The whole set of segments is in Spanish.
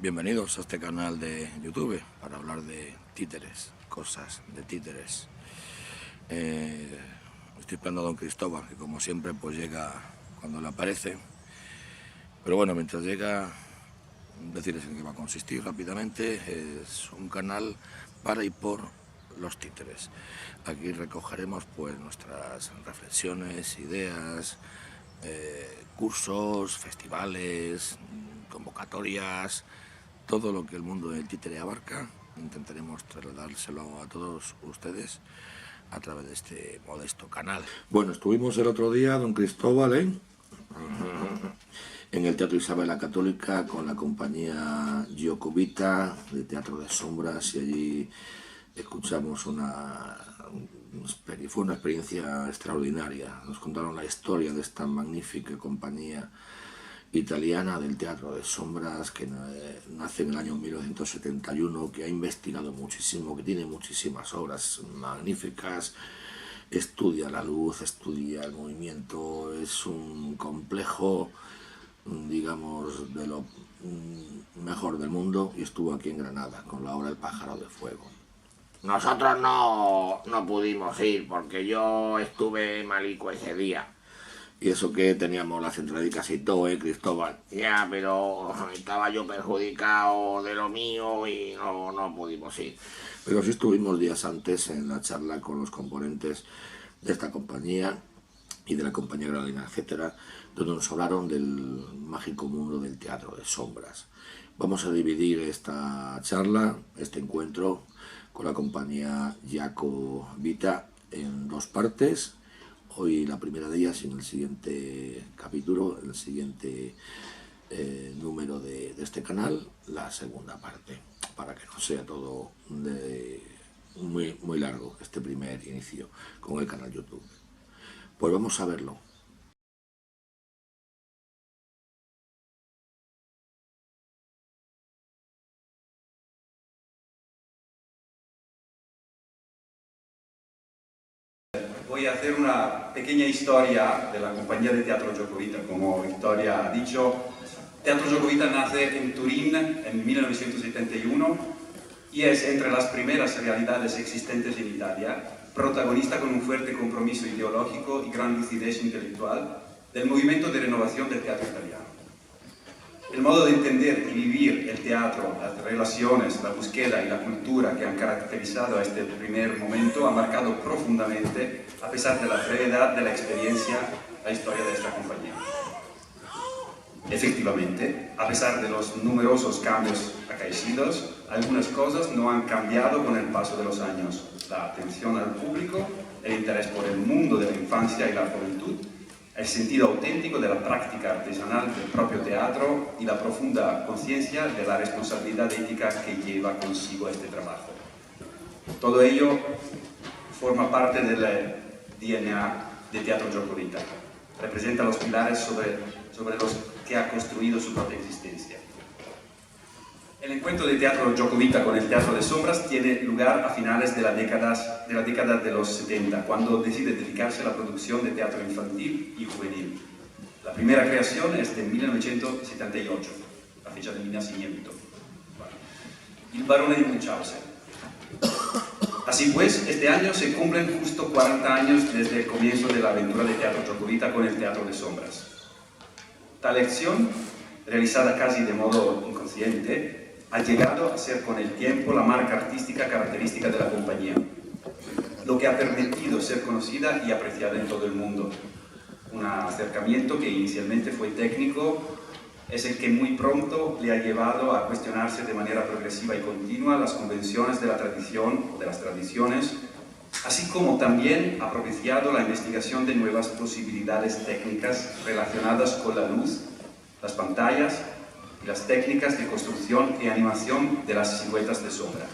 Bienvenidos a este canal de YouTube para hablar de títeres, cosas de títeres. Estoy esperando a don Cristóbal, que como siempre pues llega cuando le aparece. Pero bueno, mientras llega, decirles en qué va a consistir rápidamente. Es un canal para y por los títeres. Aquí recogeremos pues nuestras reflexiones, ideas, cursos, festivales, convocatorias, todo lo que el mundo del títere abarca. Intentaremos trasladárselo a todos ustedes a través de este modesto canal. Bueno, estuvimos el otro día, don Cristóbal, en el Teatro Isabel la Católica con la compañía Giocovita de Teatro de Sombras, y allí escuchamos fue una experiencia extraordinaria. Nos contaron la historia de esta magnífica compañía italiana del Teatro de Sombras, que nace en el año 1971, que ha investigado muchísimo, que tiene muchísimas obras magníficas, estudia la luz, estudia el movimiento, es un complejo, digamos, de lo mejor del mundo, y estuvo aquí en Granada con la obra El pájaro de fuego. Nosotros no pudimos ir porque yo estuve malico ese día. Y eso que teníamos las entradicas y todo, Cristóbal. Ya, pero estaba yo perjudicado de lo mío y no pudimos ir. Pero sí estuvimos días antes en la charla con los componentes de esta compañía y de la compañía granadina, etcétera, donde nos hablaron del mágico mundo del Teatro de Sombras. Vamos a dividir esta charla, este encuentro con la compañía Giocovita en dos partes. Hoy la primera de ellas, y en el siguiente capítulo, en el siguiente número de este canal, la segunda parte, para que no sea todo muy largo este primer inicio con el canal YouTube. Pues vamos a verlo. Voy a hacer una pequeña historia de la compañía de Teatro Giocovita. Como Victoria ha dicho, Teatro Giocovita nace en Turín en 1971 y es entre las primeras realidades existentes en Italia, protagonista con un fuerte compromiso ideológico y gran lucidez intelectual del movimiento de renovación del teatro italiano. El modo de entender y vivir el teatro, las relaciones, la búsqueda y la cultura que han caracterizado a este primer momento ha marcado profundamente, a pesar de la brevedad de la experiencia, la historia de esta compañía. Efectivamente, a pesar de los numerosos cambios acaecidos, algunas cosas no han cambiado con el paso de los años. La atención al público, el interés por el mundo de la infancia y la juventud, el sentido auténtico de la práctica artesanal del propio teatro y la profunda conciencia de la responsabilidad ética que lleva consigo este trabajo. Todo ello forma parte del DNA de Teatro Giocovita. Representa los pilares sobre los que ha construido su propia existencia. El encuentro de Teatro Giocovita con el Teatro de Sombras tiene lugar a finales de la década de los 70, cuando decide dedicarse a la producción de teatro infantil y juvenil. La primera creación es de 1978, la fecha de mi nacimiento. Il Barone di Munchausen. Así pues, este año se cumplen justo 40 años desde el comienzo de la aventura de Teatro Giocovita con el Teatro de Sombras. Tal acción, realizada casi de modo inconsciente, ha llegado a ser con el tiempo la marca artística característica de la compañía, lo que ha permitido ser conocida y apreciada en todo el mundo. Un acercamiento que inicialmente fue técnico es el que muy pronto le ha llevado a cuestionarse de manera progresiva y continua las convenciones de la tradición o de las tradiciones, así como también ha propiciado la investigación de nuevas posibilidades técnicas relacionadas con la luz, las pantallas y las técnicas de construcción y animación de las siluetas de sombra.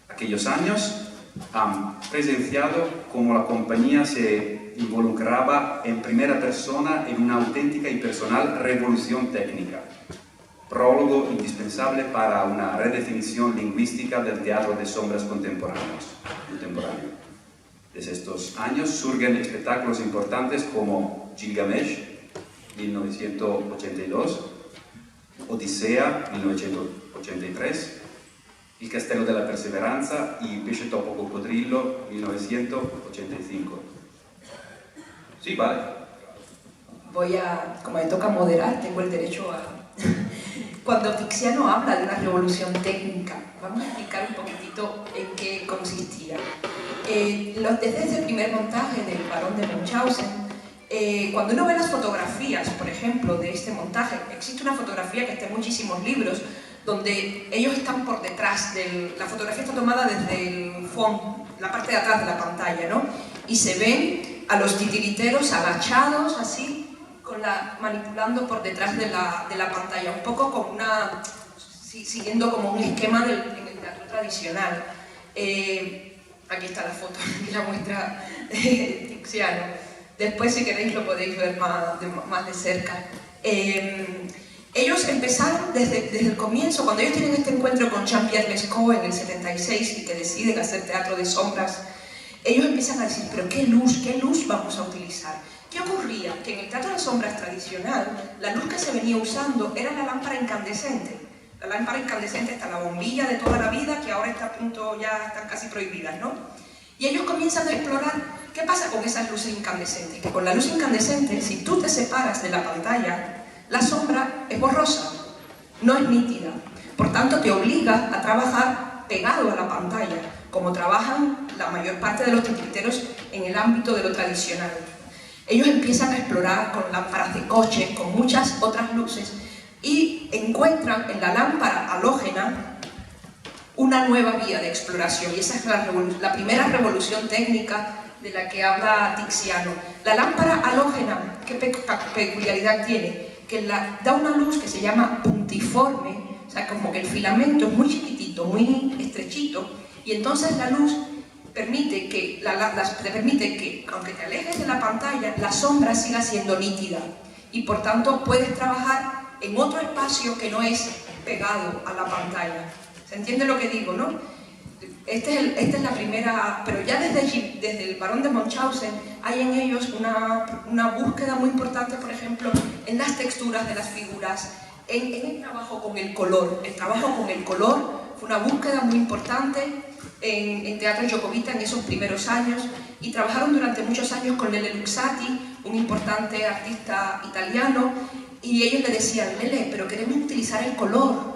Aquellos años han presenciado cómo la compañía se se involucraba en primera persona en una auténtica y personal revolución técnica, prólogo indispensable para una redefinición lingüística del teatro de sombras contemporáneo. Desde estos años surgen espectáculos importantes como Gilgamesh, 1982, Odisea, 1983, Il Castello della Perseveranza y Pesce Topo Coccodrillo, 1985. Sí, vale. Como me toca moderar, tengo el derecho a... Cuando Tiziano habla de una revolución técnica, vamos a explicar un poquitito en qué consistía. Desde ese primer montaje del Barón de Munchausen, cuando uno ve las fotografías, por ejemplo, de este montaje, existe una fotografía que está en muchísimos libros, donde ellos están por detrás, la fotografía está tomada desde el fondo, la parte de atrás de la pantalla, ¿no? Y se ven a los titiriteros agachados, así, manipulando por detrás de la pantalla, un poco como siguiendo como un esquema en el teatro tradicional. Aquí está la foto que la muestra Tiziano. Después, si queréis, lo podéis ver más de cerca. Ellos empezaron desde el comienzo, cuando ellos tienen este encuentro con Jean-Pierre Lescaut en el 76 y que deciden hacer teatro de sombras, ellos empiezan a decir, pero ¿qué luz vamos a utilizar? ¿Qué ocurría? Que en el teatro de sombras tradicional, la luz que se venía usando era la lámpara incandescente. La lámpara incandescente está la bombilla de toda la vida, que ahora está a punto, ya están casi prohibidas, ¿no? Y ellos comienzan a explorar qué pasa con esas luces incandescentes. Que con la luz incandescente, si tú te separas de la pantalla, la sombra es borrosa, no es nítida. Por tanto, te obliga a trabajar pegado a la pantalla, como trabajan la mayor parte de los titiriteros en el ámbito de lo tradicional. Ellos empiezan a explorar con lámparas de coche, con muchas otras luces, y encuentran en la lámpara halógena una nueva vía de exploración, y esa es la primera revolución técnica de la que habla Tiziano. La lámpara halógena, ¿qué peculiaridad tiene? Que da una luz que se llama puntiforme, o sea, como que el filamento es muy chiquitito, muy estrechito, y entonces la luz permite que, aunque te alejes de la pantalla, la sombra siga siendo nítida, y por tanto puedes trabajar en otro espacio que no es pegado a la pantalla. ¿Se entiende lo que digo, no? Esta es la primera, pero ya desde el Barón de Munchausen hay en ellos una búsqueda muy importante, por ejemplo, en las texturas de las figuras, en el trabajo con el color. El trabajo con el color fue una búsqueda muy importante en Teatro Giacovita en esos primeros años, y trabajaron durante muchos años con Lele Luxati, un importante artista italiano, y ellos le decían, Lele, pero queremos utilizar el color.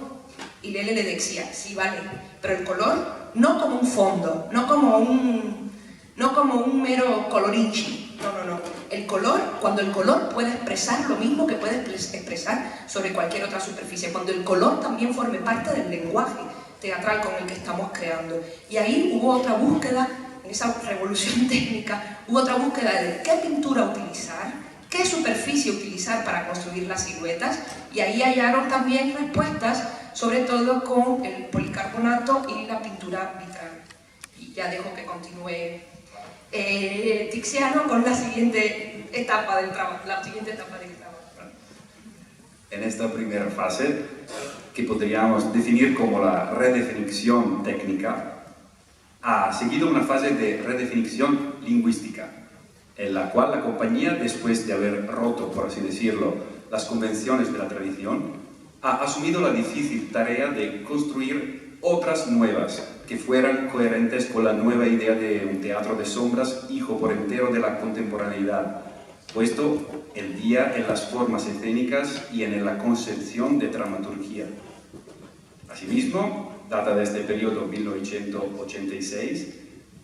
Y Lele le decía, sí, vale, pero el color no como un fondo, no como un mero colorinchi, no. El color, cuando el color puede expresar lo mismo que puede expresar sobre cualquier otra superficie, cuando el color también forme parte del lenguaje teatral con el que estamos creando. Y ahí hubo otra búsqueda, en esa revolución técnica, hubo otra búsqueda de qué pintura utilizar, qué superficie utilizar para construir las siluetas, y ahí hallaron también respuestas, sobre todo con el policarbonato y la pintura vitral. Y ya dejo que continúe Tiziano con la siguiente etapa del trabajo. En esta primera fase, que podríamos definir como la redefinición técnica, ha seguido una fase de redefinición lingüística, en la cual la compañía, después de haber roto, por así decirlo, las convenciones de la tradición, ha asumido la difícil tarea de construir otras nuevas que fueran coherentes con la nueva idea de un teatro de sombras, hijo por entero de la contemporaneidad, puesto el día en las formas escénicas y en la concepción de dramaturgia. Asimismo, data de este periodo 1986,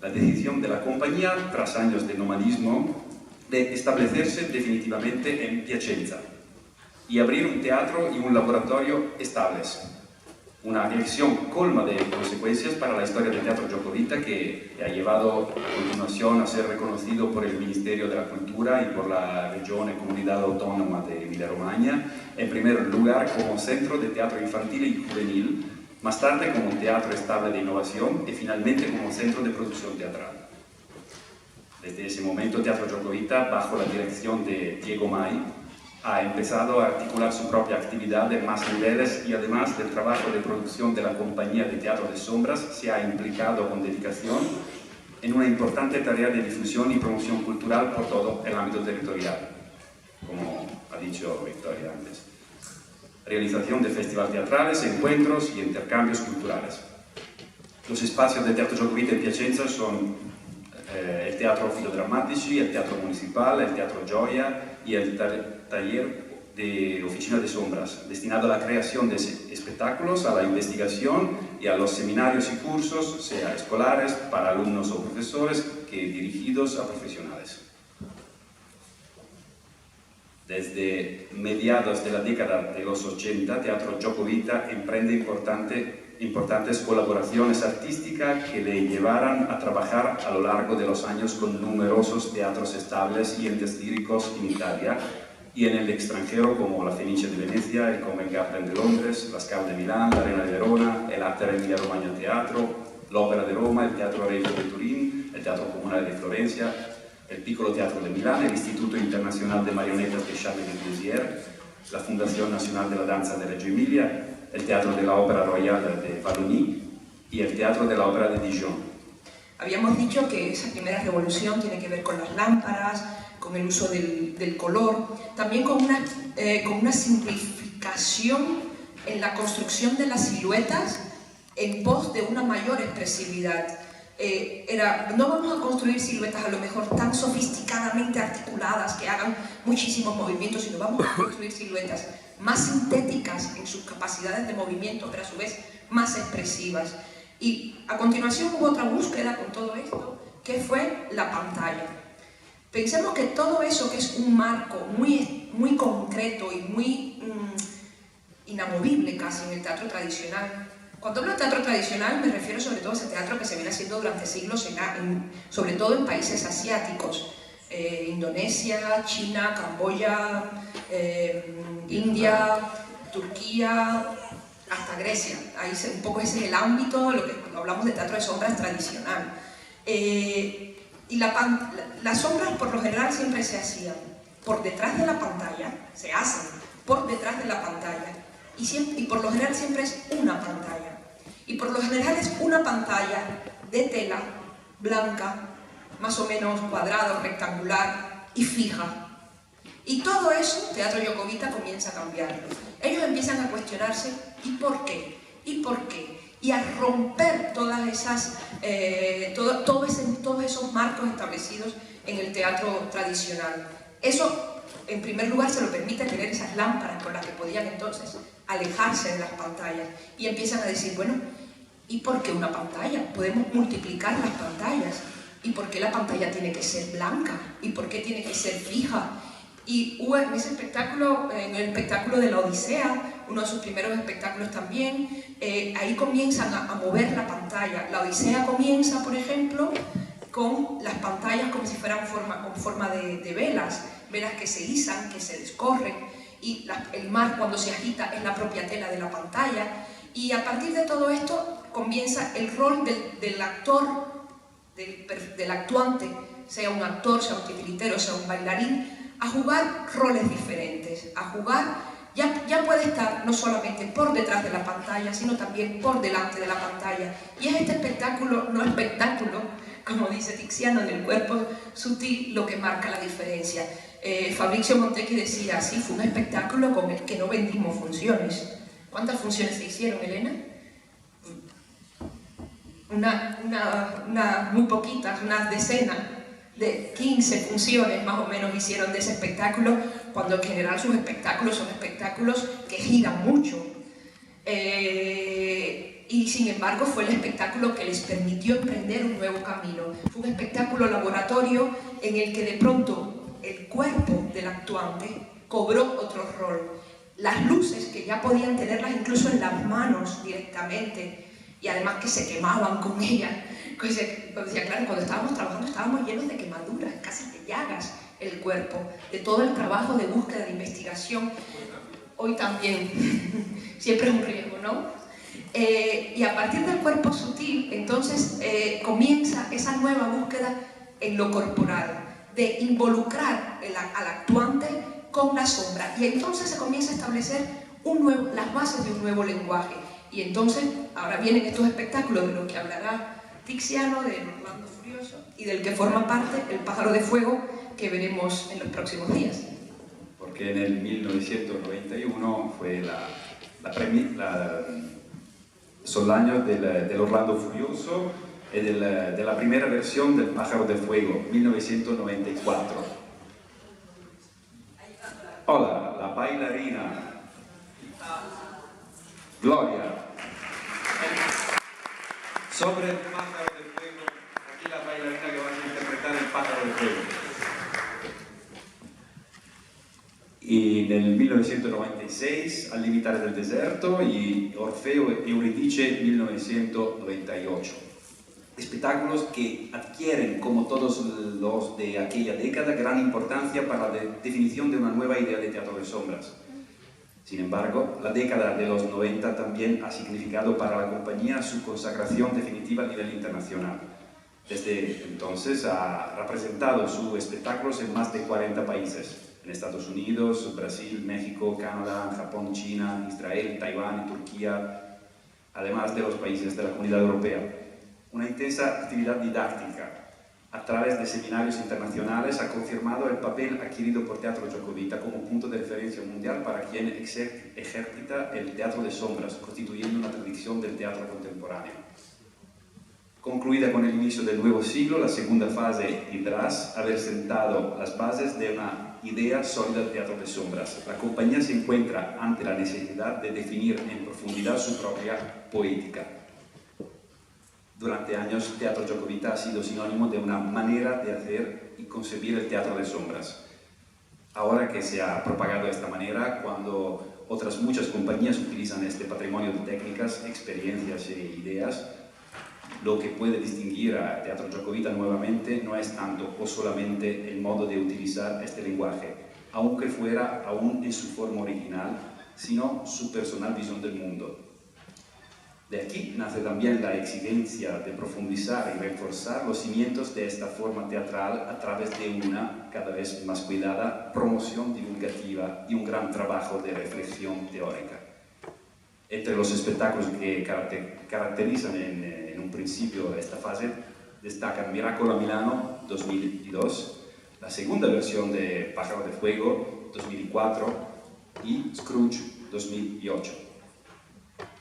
la decisión de la compañía, tras años de nomadismo, de establecerse definitivamente en Piacenza y abrir un teatro y un laboratorio estables. Una elección colma de consecuencias para la historia del Teatro Giacovita, que ha llevado a continuación a ser reconocido por el Ministerio de la Cultura y por la Región y Comunidad Autónoma de Emilia-Romagna, en primer lugar como centro de teatro infantil y juvenil, más tarde como teatro estable de innovación y finalmente como centro de producción teatral. Desde ese momento, Teatro Giacovita, bajo la dirección de Diego May, ha empezado a articular su propia actividad en más niveles y además del trabajo de producción de la compañía de Teatro de Sombras, se ha implicado con dedicación en una importante tarea de difusión y promoción cultural por todo el ámbito territorial, como ha dicho Victoria antes. Realización de festivales teatrales, encuentros y intercambios culturales. Los espacios de Teatro Giacovita en Piacenza son el Teatro Filodrammatici, el Teatro Municipal, el Teatro Gioia y el taller de Oficina de Sombras, destinado a la creación de espectáculos, a la investigación y a los seminarios y cursos, sea escolares, para alumnos o profesores, que dirigidos a profesionales. Desde mediados de la década de los 80, Teatro Giacovita emprende importantes colaboraciones artísticas que le llevaran a trabajar a lo largo de los años con numerosos teatros estables y entes líricos en Italia y en el extranjero, como la Fenice de Venecia, el Covent Garden de Londres, la Scala de Milán, la Arena de Verona, el Arte Emilia Romagna Teatro, l'Opera de Roma, el Teatro Regio de Turín, el Teatro Comunale de Florencia, el Piccolo Teatro de Milán, el Instituto Internacional de Marionetas de Charles de Béziers, la Fundación Nacional de la Danza de Reggio Emilia, el Teatro de la Ópera Royal de Wallonie y el Teatro de la Ópera de Dijon. Habíamos dicho que esa primera revolución tiene que ver con las lámparas, con el uso del color, también con una simplificación en la construcción de las siluetas en pos de una mayor expresividad. No vamos a construir siluetas a lo mejor tan sofisticadamente articuladas que hagan muchísimos movimientos, sino vamos a construir siluetas más sintéticas en sus capacidades de movimiento, pero a su vez más expresivas. Y a continuación hubo otra búsqueda con todo esto, que fue la pantalla. Pensemos que todo eso, que es un marco muy concreto y muy inamovible casi en el teatro tradicional. Cuando hablo de teatro tradicional me refiero sobre todo a ese teatro que se viene haciendo durante siglos, sobre todo en países asiáticos, Indonesia, China, Camboya, India, Turquía, hasta Grecia. Ahí un poco ese es el ámbito, cuando hablamos de teatro de sombras tradicional. Y las sombras por lo general siempre se hacían por detrás de la pantalla, se hacen por detrás de la pantalla, y por lo general siempre es una pantalla. Y por lo general es una pantalla de tela blanca, más o menos cuadrada o rectangular y fija. Y todo eso, Teatro Giacovita comienza a cambiarlo. Ellos empiezan a cuestionarse ¿y por qué? ¿Y por qué? Y a romper todas esas, todos esos marcos establecidos en el teatro tradicional. Eso, en primer lugar, se lo permite tener esas lámparas con las que podían entonces alejarse de las pantallas. Y empiezan a decir, bueno, ¿y por qué una pantalla? Podemos multiplicar las pantallas. ¿Y por qué la pantalla tiene que ser blanca? ¿Y por qué tiene que ser fija? Y hubo en ese espectáculo, en el espectáculo de la Odisea, uno de sus primeros espectáculos también, ahí comienzan a mover la pantalla. La Odisea comienza, por ejemplo, con las pantallas como si fueran con forma de velas, velas que se izan, que se descorren, y el mar cuando se agita es la propia tela de la pantalla. Y a partir de todo esto comienza el rol del actor, del actuante, sea un actor, sea un titiritero, sea un bailarín, a jugar roles diferentes, a jugar, ya puede estar no solamente por detrás de la pantalla, sino también por delante de la pantalla. Y es este espectáculo, no espectáculo, como dice Tiziano, en el cuerpo sutil, lo que marca la diferencia. Fabrizio Montecchi decía, sí, fue un espectáculo con el que no vendimos funciones. ¿Cuántas funciones se hicieron, Elena? Muy poquitas, unas decenas de 15 funciones más o menos hicieron de ese espectáculo, cuando en general sus espectáculos son espectáculos que giran mucho. Y sin embargo fue el espectáculo que les permitió emprender un nuevo camino. Fue un espectáculo laboratorio en el que de pronto el cuerpo del actuante cobró otro rol. Las luces, que ya podían tenerlas incluso en las manos directamente, y además que se quemaban con ellas. Pues decía, claro, cuando estábamos trabajando estábamos llenos de quemaduras, casi de llagas el cuerpo, de todo el trabajo de búsqueda, de investigación. Hoy también, siempre es un riesgo, ¿no? Y a partir del cuerpo sutil, entonces comienza esa nueva búsqueda en lo corporal, de involucrar al actuante con la sombra. Y entonces se comienza a establecer las bases de un nuevo lenguaje. Y entonces, ahora vienen estos espectáculos de los que hablará Tiziano, de Orlando Furioso, y del que forma parte El pájaro de fuego, que veremos en los próximos días. Porque en el 1991 fue son los años del Orlando Furioso y de la primera versión del Pájaro de Fuego, 1994. Hola, la bailarina Gloria. Sobre el Pájaro de Fuego, aquí la bailarina que va a interpretar el Pájaro de Fuego. Y en el 1996 Al limitare del deserto y Orfeo y Eurídice 1998. Espectáculos que adquieren, como todos los de aquella década, gran importancia para la definición de una nueva idea de teatro de sombras. Sin embargo, la década de los 90 también ha significado para la compañía su consagración definitiva a nivel internacional. Desde entonces ha representado sus espectáculos en más de 40 países. En Estados Unidos, Brasil, México, Canadá, Japón, China, Israel, Taiwán y Turquía, además de los países de la Comunidad Europea. Una intensa actividad didáctica a través de seminarios internacionales ha confirmado el papel adquirido por Teatro Giacobita como punto de referencia mundial para quien ejercita el teatro de sombras, constituyendo una tradición del teatro contemporáneo. Concluida con el inicio del nuevo siglo, la segunda fase tras haber sentado las bases de una idea sólida del teatro de sombras. La compañía se encuentra ante la necesidad de definir en profundidad su propia poética. Durante años, Teatro Giacobita ha sido sinónimo de una manera de hacer y concebir el teatro de sombras. Ahora que se ha propagado de esta manera, cuando otras muchas compañías utilizan este patrimonio de técnicas, experiencias e ideas, lo que puede distinguir a Teatro Giacobita nuevamente no es tanto o solamente el modo de utilizar este lenguaje, aunque fuera aún en su forma original, sino su personal visión del mundo. De aquí nace también la exigencia de profundizar y reforzar los cimientos de esta forma teatral a través de una cada vez más cuidada promoción divulgativa y un gran trabajo de reflexión teórica. Entre los espectáculos que caracterizan en un principio esta fase destacan Miracolo a Milano 2002, la segunda versión de Pájaro de Fuego 2004 y Scrooge 2008.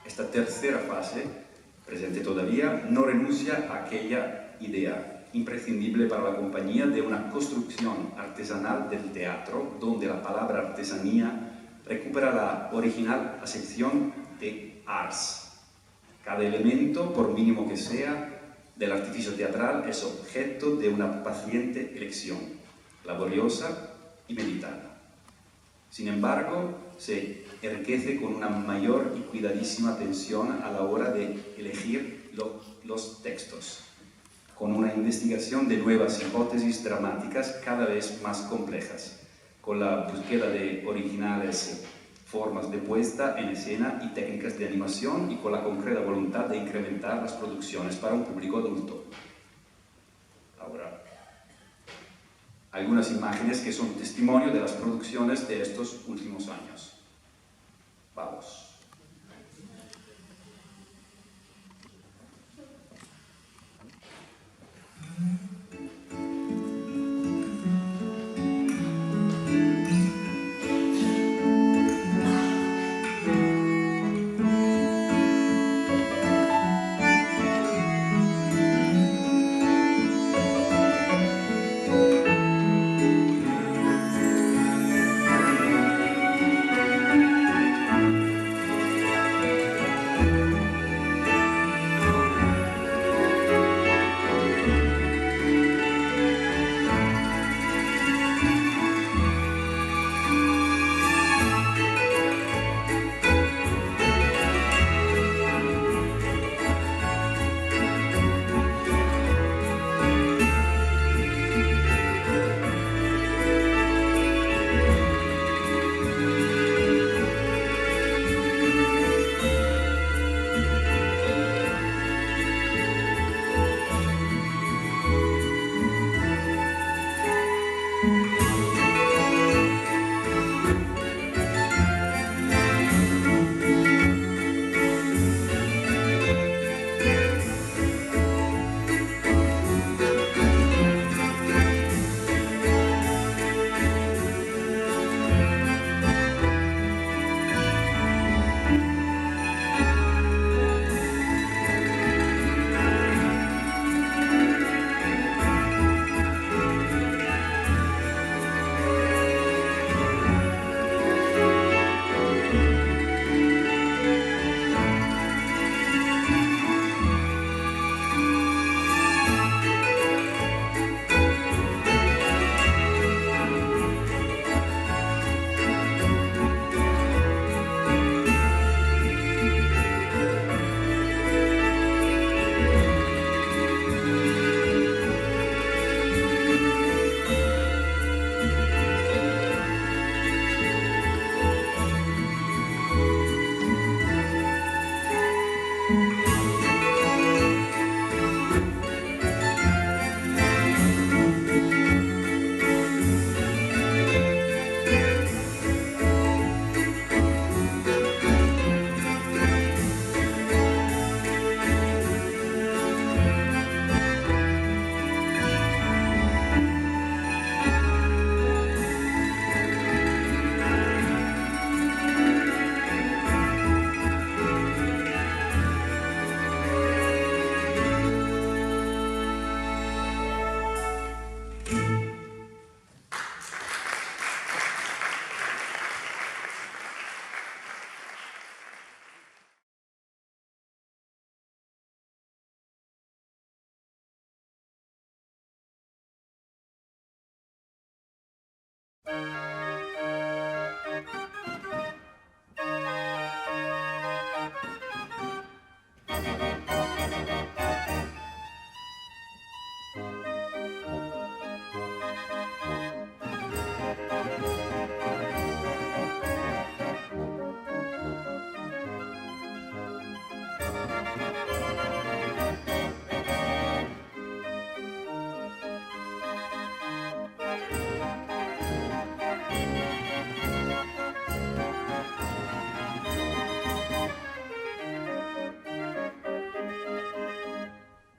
Esta tercera fase, presente todavía, no renuncia a aquella idea imprescindible para la compañía de una construcción artesanal del teatro, donde la palabra artesanía recupera la original acepción de ars. Cada elemento, por mínimo que sea, del artificio teatral es objeto de una paciente elección, laboriosa y meditada. Sin embargo, se enriquece con una mayor y cuidadísima atención a la hora de elegir los textos, con una investigación de nuevas hipótesis dramáticas cada vez más complejas, con la búsqueda de originales formas de puesta en escena y técnicas de animación y con la concreta voluntad de incrementar las producciones para un público adulto. Ahora, algunas imágenes que son testimonio de las producciones de estos últimos años. Vamos.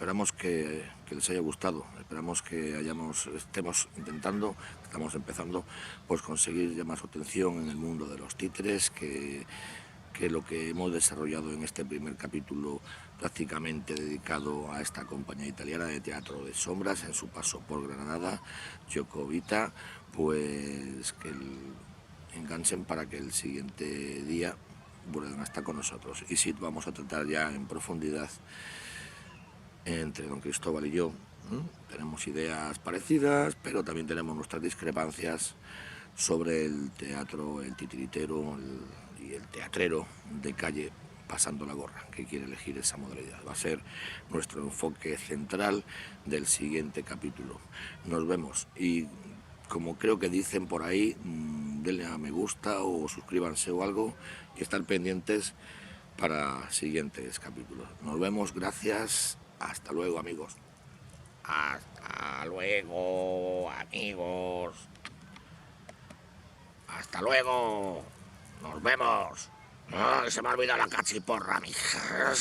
Esperamos que les haya gustado, esperamos que estemos intentando, estamos empezando, pues conseguir llamar su atención en el mundo de los títeres, que lo que hemos desarrollado en este primer capítulo prácticamente dedicado a esta compañía italiana de teatro de sombras en su paso por Granada, Gioco Vita, pues que enganchen para que el siguiente día vuelvan a estar con nosotros. Y sí, vamos a tratar ya en profundidad entre don Cristóbal y yo. Tenemos ideas parecidas, pero también tenemos nuestras discrepancias sobre el teatro, el titiritero y el teatrero de calle pasando la gorra, que quiere elegir esa modalidad. Va a ser nuestro enfoque central del siguiente capítulo. Nos vemos y, como creo que dicen por ahí, denle a me gusta o suscríbanse o algo y estar pendientes para siguientes capítulos. Nos vemos, gracias. Hasta luego, amigos. Hasta luego, amigos. Hasta luego. Nos vemos. Ay, se me ha olvidado la cachiporra, mija.